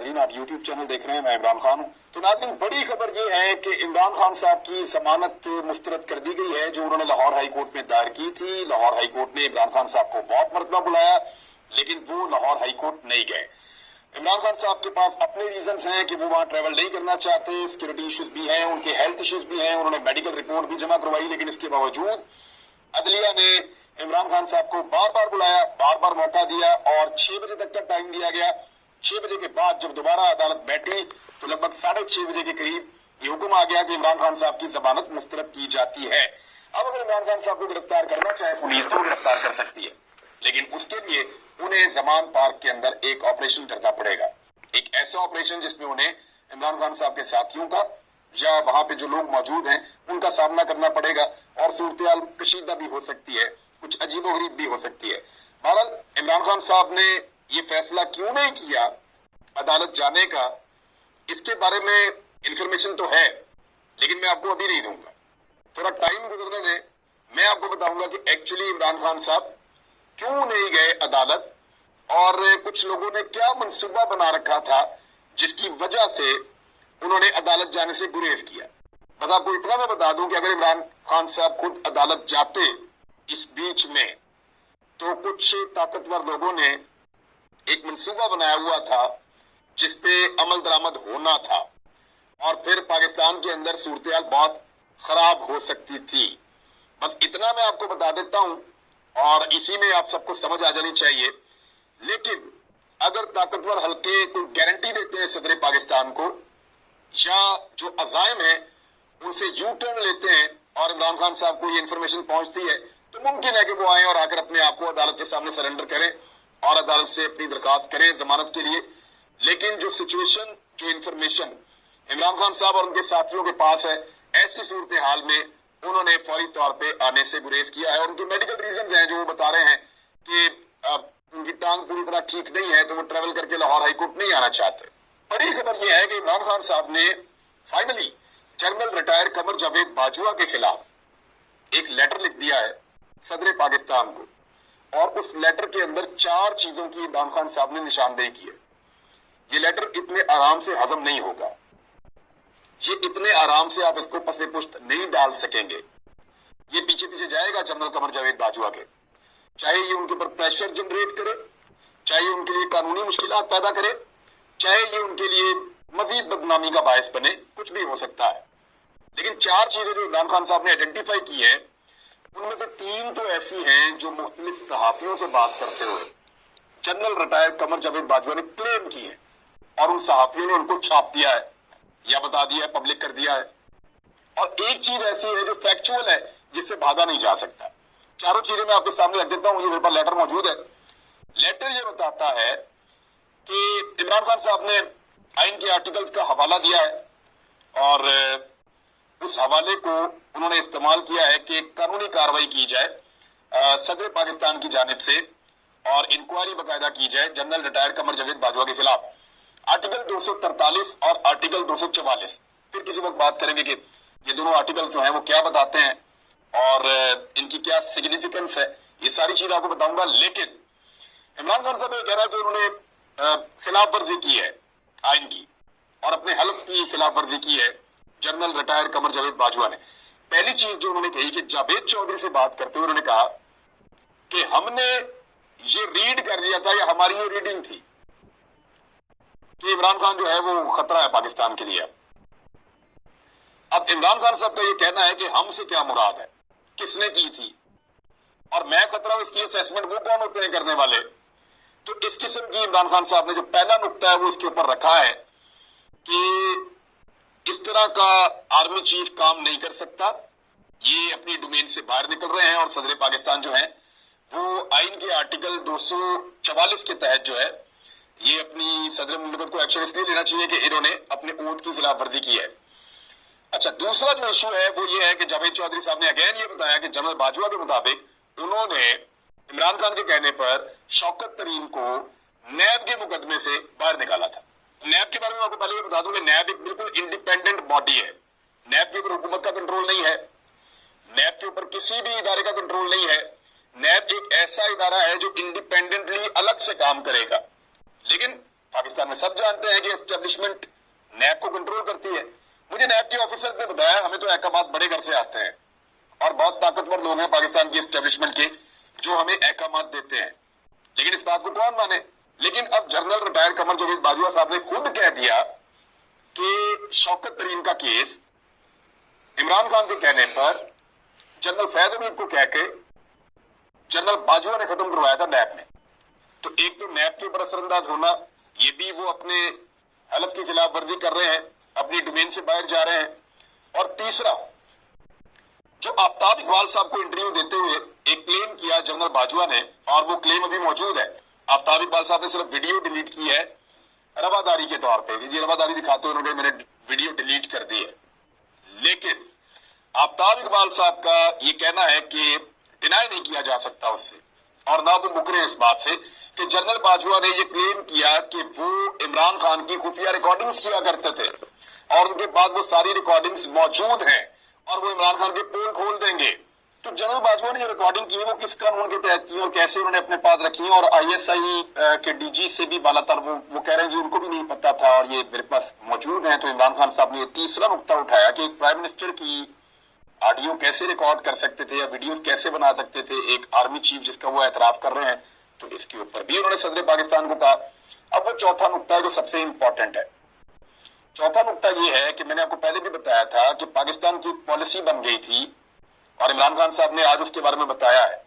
नाज़रीन, आप YouTube channel देख रहे हैं, मैं इमरान खान हूँ। तो नाज़रीन, बड़ी खबर ये है कि इमरान खान साहब की जमानत मुस्तरद कर दी गई है जो उन्होंने लाहौर हाई कोर्ट में दायर की थी। लाहौर हाई कोर्ट ने इमरान खान साहब को बहुत मरतबा बुलाया, लेकिन वो लाहौर हाई कोर्ट नहीं गए। इमरान खान साहब के पास अपने रीजंस हैं कि वो वहाँ ट्रैवल नहीं करना चाहते। सिक्योरिटी इश्यूज भी हैं, उनके हेल्थ इश्यूज भी हैं, उन्होंने मेडिकल रिपोर्ट भी जमा करवाई, लेकिन इसके बावजूद अदलिया ने इमरान खान साहब को बार बार बुलाया, बार बार मौका दिया और 6 बजे तक का टाइम दिया गया। 6 बजे के बाद जब दोबारा अदालत बैठी तो लगभग 6:30 बजे के करीब ये हुक्म आ गया कि इमरान खान साहब की जमानत मुस्तरद की जाती है। अब अगर इमरान खान साहब को गिरफ्तार करना चाहे पुलिस तो गिरफ्तार कर सकती है, लेकिन उसके लिए उन्हें जमान पार्क के अंदर एक ऑपरेशन करना पड़ेगा। एक ऐसा ऑपरेशन जिसमें उन्हें इमरान खान साहब के साथियों का या वहां पे जो लोग मौजूद हैं उनका सामना करना पड़ेगा और सूरत-ए-हाल कशीदा भी हो सकती है, कुछ अजीबोगरीब भी हो सकती है। बहरहाल इमरान खान साहब ने ये फैसला क्यों नहीं किया अदालत जाने का, इसके बारे में इंफॉर्मेशन तो है, लेकिन मैं आपको अभी नहीं दूंगा। थोड़ा टाइम गुजरने दें, मैं आपको बताऊंगा कि एक्चुअली इमरान खान साहब क्यों नहीं गए अदालत और कुछ लोगों ने क्या मंसूबा बना रखा था जिसकी वजह से उन्होंने अदालत जाने से गुरेज किया। बस आपको इतना मैं बता दूं कि अगर इमरान खान साहब खुद अदालत जाते इस बीच में तो कुछ ताकतवर लोगों ने एक मंसूबा बनाया हुआ था जिसपे अमल दरामद होना था और फिर पाकिस्तान के अंदर सूरत-ए-हाल बहुत खराब हो सकती थी। बस इतना मैं आपको बता देता हूं और इसी में आप सबको समझ आ जानी चाहिए। लेकिन अगर ताकतवर हल्के कोई गारंटी देते हैं सदर पाकिस्तान को या जो अजाइम है उनसे यू टर्न लेते हैं और इमरान खान साहब को ये इन्फॉर्मेशन पहुंचती है तो मुमकिन है कि वो आए और आकर अपने आप को अदालत के सामने सरेंडर करें और अदालत से अपनी दरखास्त करें जमानत के लिए। लेकिन जो सिचुएशन, जो इन्फॉर्मेशन इमरान खान साहब और उनके साथियों के पास है, ऐसी सूरत हाल में उन्होंने फौरी तौर पे आने से गुरेज किया है। और उनके मेडिकल रीजन हैं जो वो बता रहे हैं कि उनकी टांग पूरी तरह ठीक नहीं है तो वो ट्रेवल करके लाहौर हाईकोर्ट नहीं आना चाहते। बड़ी खबर यह है कि इमरान खान साहब ने finally general retire Qamar Javed Bajwa के खिलाफ एक लेटर लिख दिया है सदर पाकिस्तान को और उस लेटर के अंदर 4 चीजों की इमरान खान साहब ने निशानदेही की है। ये लेटर इतने आराम से हजम नहीं होगा, ये इतने आराम से आप इसको पसे पुश्त नहीं डाल सकेंगे। ये पीछे पीछे जाएगा जनरल कमर जावेद बाजवा के, चाहे ये उनके ऊपर प्रेशर जनरेट करे, चाहे उनके लिए कानूनी मुश्किलात पैदा करे, चाहे ये उनके लिए मजीद बदनामी का बायस बने, कुछ भी हो सकता है। लेकिन 4 चीजें जो इमरान खान साहब ने आइडेंटिफाई की है उनमें से 3 तो ऐसी हैं जो मुख्तलिफ सहाफियों से बात करते हुए जनरल रिटायर कमर जावेद बाजवा ने क्लेम की है और उन सहाफियों ने उनको छाप दिया है या बता दिया है, पब्लिक कर दिया है। और एक चीज ऐसी है जो फैक्चुअल है जिससे भागा नहीं जा सकता। 4 चीजें मैं आपके सामने रख देता हूं, ये मेरे पास लेटर मौजूद है। लेटर ये बताता है कि इमरान खान साहब ने आइन के आर्टिकल्स का हवाला दिया है और उस हवाले को उन्होंने इस्तेमाल किया है कि कानूनी कार्रवाई की जाए सदर पाकिस्तान की जानिब से और इंक्वायरी बाकायदा की जाए जनरल रिटायर कमर जावेद बाजवा के खिलाफ। आर्टिकल 243 और आर्टिकल 244 फिर किसी वक्त बात करेंगे कि ये दोनों आर्टिकल जो हैं वो क्या बताते हैं और इनकी क्या सिग्निफिकेंस है, ये सारी चीज आपको बताऊंगा। लेकिन इमरान खान साहब ये कह रहा है कि उन्होंने खिलाफ वर्जी की है आइन की और अपने हल्फ की खिलाफ वर्जी की है जनरल रिटायर कमर जावेद बाजवा ने। पहली चीज जो उन्होंने कही कि जावेद चौधरी से बात करते हुए उन्होंने कहा कि हमने ये रीड कर लिया था या हमारी ये रीडिंग थी कि इमरान खान जो है वो खतरा है पाकिस्तान के लिए। अब इमरान खान साहब का ये कहना है कि हमसे क्या मुराद है, किसने की थी और मैं खतरा हूं, इसकी असेसमेंट वो कौन होते हैं करने वाले। तो इस किस्म की इमरान खान साहब ने जो पहला नुक्ता है वो इसके ऊपर रखा है कि इस तरह का आर्मी चीफ काम नहीं कर सकता, ये अपनी डोमेन से बाहर निकल रहे हैं और सदर पाकिस्तान जो है वो आइन के आर्टिकल 244 के तहत जो है ये अपनी सदर मुल्क को एक्शन इसलिए लेना चाहिए कि इन्होंने अपने ओथ की खिलाफ वर्जी की है। अच्छा, दूसरा जो इशू है वो ये है कि जावेद चौधरी साहब ने अगेन ये बताया कि जनरल बाजवा के मुताबिक उन्होंने इमरान खान के कहने पर शौकत तरीन को नैब के मुकदमे से बाहर निकाला था। नैब के बारे में आपको पहले बता दूं कि नैब एक बिल्कुल इंडिपेंडेंट बॉडी है। नैब के ऊपर हुकूमत का कंट्रोल नहीं है, नैब के ऊपर किसी भी इदारे का कंट्रोल नहीं है। नैब एक ऐसा इदारा है जो इंडिपेंडेंटली अलग से काम करेगा। लेकिन پاکستان میں سب جانتے ہیں کہ اسٹیبلشمنٹ نیب کو کنٹرول کرتی ہے. مجھے نیب کے آفیسرز نے بتایا ہمیں تو احکامات بڑے گھر سے آتے ہیں اور بہت طاقتور لوگ ہیں پاکستان کی اسٹیبلشمنٹ کے جو ہمیں احکامات دیتے ہیں, لیکن اس بات کو کون مانے. لیکن اب جنرل ریٹائر قمر جاوید باجوہ صاحب نے خود کہہ دیا کہ شوکت ترین کا کیس عمران خان کے کہنے پر جنرل فیض حمید کو کہہ کے جنرل باجوہ نے ختم کروایا تھا نیب نے. تو ایک تو نیب کے اوپر اثر انداز ہونا, یہ بھی وہ اپنے حلف کی خلاف ورزی کر رہے ہیں, اپنی ڈومین سے باہر جا رہے ہیں. اور تیسرا, جو آفتاب اقبال صاحب کو انٹرویو دیتے ہوئے ایک کلیم کیا جنرل باجوہ نے, اور وہ کلیم ابھی موجود ہے, آفتاب اقبال صاحب نے صرف ویڈیو ڈیلیٹ کی ہے رواداری کے طور پہ, یہ رواداری دکھاتے ہوئے انہوں نے میں نے ویڈیو ڈیلیٹ کر دی ہے. لیکن آفتاب اقبال صاحب کا یہ کہنا ہے کہ ڈینائی نہیں کیا جا سکتا اس سے, اور نہ وہ مکرے اس بات سے کہ جنرل باجوہ نے یہ کلیم کیا کہ وہ عمران خان کی خفیہ ریکارڈنگز کیا کرتے تھے اور ان کے بعد وہ ساری ریکارڈنگز موجود ہیں اور وہ عمران خان کے پول کھول دیں گے. تو جنرل باجوہ نے جو ریکارڈنگ کی وہ کس قانون کے تحت کی اور کیسے انہوں نے اپنے پاس رکھی ہیں, اور آئی ایس آئی کے ڈی جی سے بھی بالا تر وہ کہہ رہے ہیں جی ان کو بھی نہیں پتا تھا اور یہ میرے پاس موجود ہیں. تو عمران خان صاحب نے یہ تیسرا نقطہ اٹھایا کہ ایک پرائم منسٹر کی آڈیو کیسے ریکارڈ کر سکتے تھے یا ویڈیوز کیسے بنا سکتے تھے ایک آرمی چیف جس کا وہ اعتراف کر رہے ہیں. تو اس کے اوپر بھی انہوں نے صدر پاکستان کو کہا. اب وہ چوتھا نقطہ ہے جو سب سے امپورٹنٹ ہے. چوتھا نقطہ یہ ہے کہ میں نے آپ کو پہلے بھی بتایا تھا کہ پاکستان کی پالیسی بن گئی تھی, اور عمران خان صاحب نے آج اس کے بارے میں بتایا ہے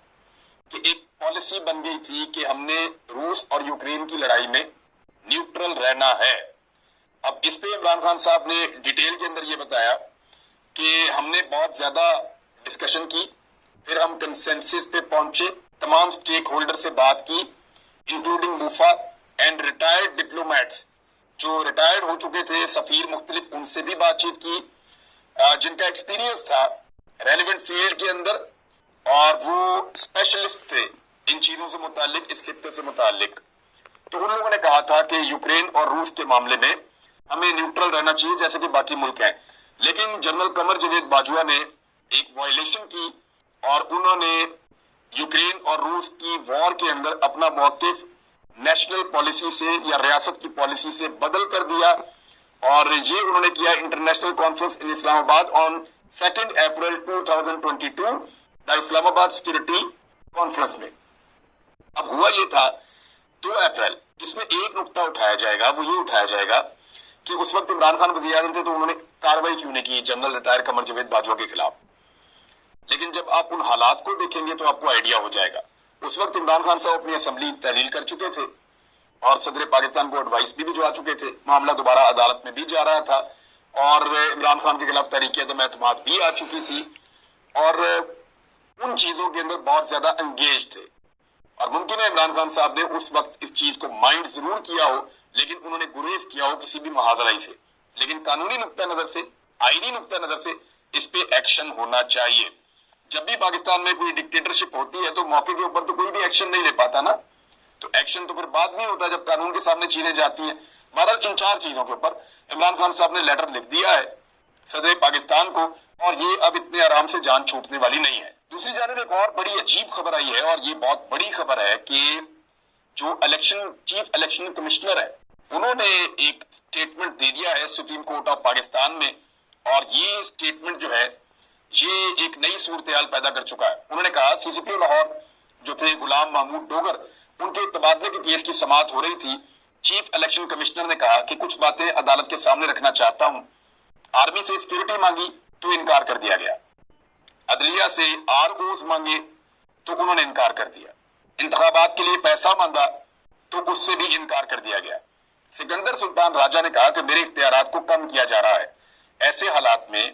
کہ ایک پالیسی بن گئی تھی کہ ہم نے روس اور یوکرین کی لڑائی میں نیوٹرل رہنا ہے. اب اس پہ عمران خان صاحب نے ڈیٹیل کے اندر یہ بتایا کہ ہم نے بہت زیادہ ڈسکشن کی, پھر ہم کنسنسس پہ پہنچے, تمام سٹیک ہولڈر سے بات کی انکلوڈنگ موفا اینڈ ریٹائرڈ ڈپلومیٹس جو ریٹائرڈ ہو چکے تھے, سفیر مختلف, ان سے بھی بات چیت کی جن کا ایکسپیرینس تھا ریلیونٹ فیلڈ کے اندر اور وہ اسپیشلسٹ تھے ان چیزوں سے متعلق, اس خطے سے متعلق. تو ان لوگوں نے کہا تھا کہ یوکرین اور روس کے معاملے میں ہمیں نیوٹرل رہنا چاہیے جیسے کہ باقی ملک ہیں. لیکن جنرل قمر جاوید باجوہ نے ایک وائلیشن کی اور انہوں نے یوکرین اور روس کی وار کے اندر اپنا موقف نیشنل پالیسی سے یا ریاست کی پالیسی سے بدل کر دیا, اور یہ انہوں نے کیا انٹرنیشنل کانفرنس ان اسلام آباد آن 2 اپریل 2022 دا اسلام آباد سیکورٹی کانفرنس میں. اب ہوا یہ تھا 2 اپریل, اس میں ایک نقطہ اٹھایا جائے گا, وہ یہ اٹھایا جائے گا کہ اس وقت عمران خان وزیر اعظم تھے تو انہوں نے کاروائی کیوں نہیں کی جنرل ریٹائر قمر جاوید باجوہ کے خلاف. لیکن جب آپ ان حالات کو دیکھیں گے تو آپ کو آئیڈیا ہو جائے گا. اس وقت عمران خان صاحب اپنی اسمبلی تحلیل کر چکے تھے اور صدر پاکستان کو ایڈوائس بھی بھجوا چکے تھے, معاملہ دوبارہ عدالت میں بھی جا رہا تھا اور عمران خان کے خلاف تحریک عدم اعتماد بھی آ چکی تھی, اور ان چیزوں کے اندر بہت زیادہ انگیج تھے. اور ممکن ہے عمران خان صاحب نے اس وقت اس چیز کو مائنڈ ضرور کیا ہو لیکن انہوں نے گریز کیا ہو کسی بھی محاذرائی سے. لیکن قانونی نقطہ نظر سے, آئینی نقطہ نظر سے اس پہ ایکشن ہونا چاہیے. جب بھی پاکستان میں کوئی ڈکٹیٹرشپ ہوتی ہے تو موقع کے اوپر تو کوئی بھی ایکشن نہیں لے پاتا نا, تو ایکشن تو پھر بعد میں ہوتا ہے جب قانون کے سامنے چیزیں جاتی ہیں. بہرحال ان 4 چیزوں کے اوپر عمران خان صاحب نے لیٹر لکھ دیا ہے صدر پاکستان کو, اور یہ اب اتنے آرام سے جان چھوٹنے والی نہیں ہے. دوسری جانب ایک اور بڑی عجیب خبر آئی ہے, اور یہ بہت بڑی خبر ہے کہ جو چیف الیکشن کمشنر ہے انہوں نے ایک سٹیٹمنٹ دے دیا ہے سپریم کورٹ آف پاکستان میں, اور یہ سٹیٹمنٹ جو ہے یہ ایک نئی صورتحال پیدا کر چکا ہے. انہوں نے کہا سی سی پی او لاہور جو تھے غلام محمود ڈوگر, ان کے تبادلے کے کیس کی سماعت ہو رہی تھی. چیف الیکشن کمشنر نے کہا کہ کچھ باتیں عدالت کے سامنے رکھنا چاہتا ہوں. آرمی سے سیکورٹی مانگی تو انکار کر دیا گیا, عدلیہ سے آر اوز مانگے تو انہوں نے انکار کر دیا, انتخابات کے لیے پیسہ مانگا تو اس سے بھی انکار کر دیا گیا. سکندر سلطان راجہ نے کہا کہ میرے اختیارات کو کم کیا جا رہا ہے. ایسے حالات میں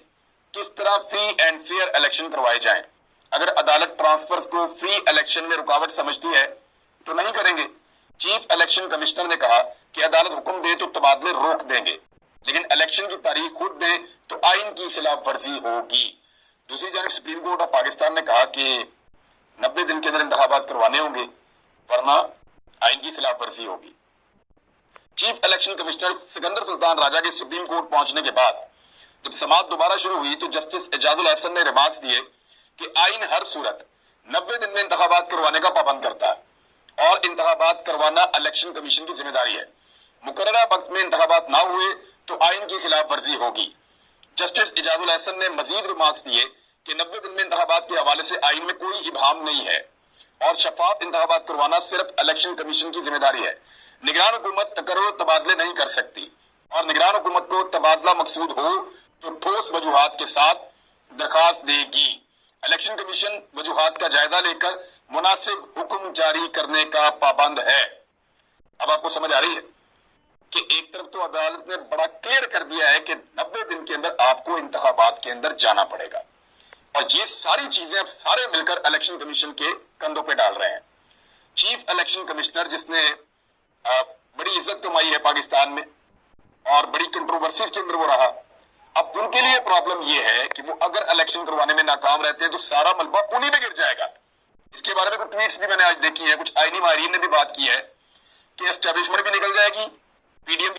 کس طرح فری اینڈ فیئر الیکشن کروائے جائیں؟ اگر عدالت ٹرانسفرز کو فری الیکشن میں رکاوٹ سمجھتی ہے تو نہیں کریں گے. چیف الیکشن کمشنر نے کہا کہ عدالت حکم دے تو تبادلے روک دیں گے, لیکن الیکشن کی تاریخ خود دیں تو آئین کی خلاف ورزی ہوگی. دوسری جانب سپریم کورٹ آف پاکستان نے کہا کہ 90 دن کے اندر انتخابات کروانے ہوں گے ورنہ آئین کی خلاف ورزی ہوگی. چیف الیکشن کمشنر سکندر سلطان راجہ کے سپریم کورٹ پہنچنے کے بعد جب سماعت دوبارہ شروع ہوئی تو جسٹس اعجاز الحسن نے ریمارکس دیے کہ آئین ہر صورت 90 دن میں انتخابات کروانے کا پابند کرتا ہے اور انتخابات کروانا الیکشن کمیشن کی ذمہ داری ہے. मुकर्ररा वक्त में इंतखाबात ना हुए तो आइन की खिलाफ वर्जी होगी। जस्टिस इजाजुल हसन ने मजीद रिमार्क्स दिए कि 90 दिन में इंतखाबात के हवाले से आइन में कोई इबाहम नहीं है और शफाफ इंतखाबात करवाना सिर्फ इलेक्शन कमीशन की जिम्मेदारी है। निगरान हुकूमत तकर्रुर तबादले नहीं कर सकती और निगरान हुकूमत को तबादला मकसूद हो तो ठोस वजूहात के साथ दरखास्त देगी। इलेक्शन कमीशन वजूहात का जायजा लेकर मुनासिब हुक्म जारी करने का पाबंद है। अब आपको समझ आ रही है कि एक तरफ तो अदालत ने बड़ा क्लियर कर दिया है कि 90 दिन के अंदर आपको इंतखाबात के अंदर जाना पड़ेगा, और ये सारी चीजें अब सारे मिलकर इलेक्शन कमीशन के कंधों पे डाल रहे हैं। चीफ इलेक्शन कमिश्नर जिसने बड़ी इज्जत कमाई है पाकिस्तान में और बड़ी कंट्रोवर्सीज के अंदर वो रहा, अब उनके लिए प्रॉब्लम ये है कि वो अगर इलेक्शन करवाने में नाकाम रहते हैं तो सारा मलबा उन्हीं में गिर जाएगा। इसके बारे में कुछ ट्वीट्स भी मैंने आज देखी है, कुछ आईनी माहिरीन ने भी बात की है कि एस्टेब्लिशमेंट भी निकल जाएगी, पीडीएम